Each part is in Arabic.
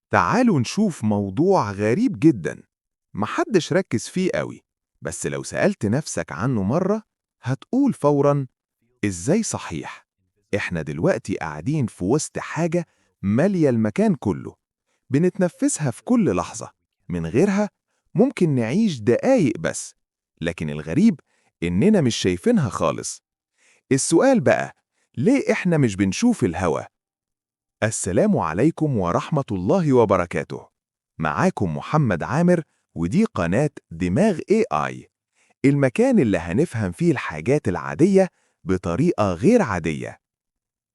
تعالوا نشوف موضوع غريب جدا، محدش ركز فيه قوي، بس لو سألت نفسك عنه مرة هتقول فورا إزاي صحيح. إحنا دلوقتي قاعدين في وسط حاجة مالية المكان كله، بنتنفسها في كل لحظة، من غيرها ممكن نعيش دقايق بس، لكن الغريب إننا مش شايفينها خالص. السؤال بقى، ليه إحنا مش بنشوف الهوا؟ السلام عليكم ورحمة الله وبركاته. معاكم محمد عامر، ودي قناة دماغ AI، المكان اللي هنفهم فيه الحاجات العادية بطريقة غير عادية.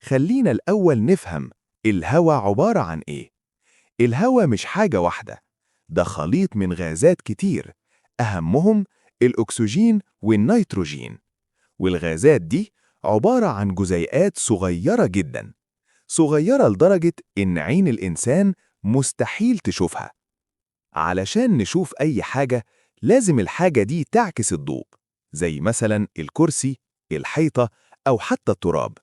خلينا الأول نفهم الهوا عبارة عن إيه. الهوا مش حاجة واحدة، ده خليط من غازات كتير، أهمهم الأكسجين والنيتروجين. والغازات دي عبارة عن جزيئات صغيرة جداً، صغيرة لدرجة إن عين الإنسان مستحيل تشوفها. علشان نشوف أي حاجة لازم الحاجة دي تعكس الضوء، زي مثلا الكرسي، الحيطة، أو حتى التراب.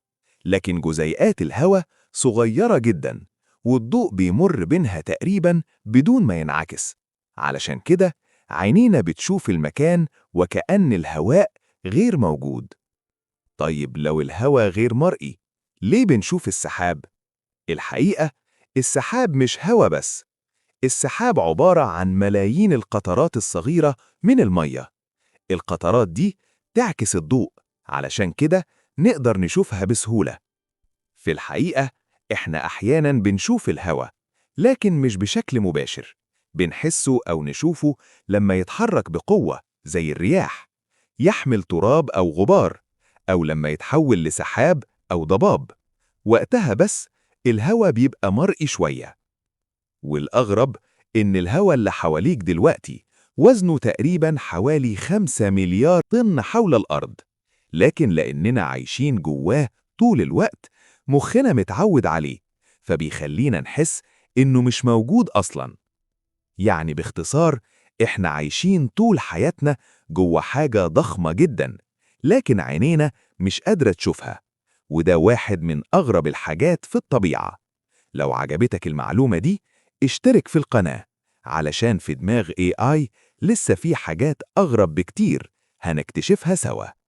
لكن جزيئات الهواء صغيرة جدا، والضوء بيمر بينها تقريبا بدون ما ينعكس. علشان كده عينينا بتشوف المكان وكأن الهواء غير موجود. طيب لو الهواء غير مرئي، ليه بنشوف السحاب؟ الحقيقة السحاب مش هوا بس، السحاب عبارة عن ملايين القطرات الصغيرة من المية. القطرات دي تعكس الضوء، علشان كده نقدر نشوفها بسهولة. في الحقيقة إحنا أحياناً بنشوف الهوا، لكن مش بشكل مباشر. بنحسه أو نشوفه لما يتحرك بقوة زي الرياح، يحمل تراب أو غبار، أو لما يتحول لسحاب أو ضباب. وقتها بس الهوا بيبقى مرئي شوية. والأغرب إن الهوا اللي حواليك دلوقتي وزنه تقريباً حوالي 5 مليار طن حول الأرض، لكن لأننا عايشين جواه طول الوقت مخنا متعود عليه، فبيخلينا نحس إنه مش موجود أصلاً. يعني باختصار، إحنا عايشين طول حياتنا جوه حاجة ضخمة جداً، لكن عينينا مش قادرة تشوفها. وده واحد من أغرب الحاجات في الطبيعة. لو عجبتك المعلومة دي، اشترك في القناة، علشان في دماغ AI لسه في حاجات أغرب بكتير هنكتشفها سوا.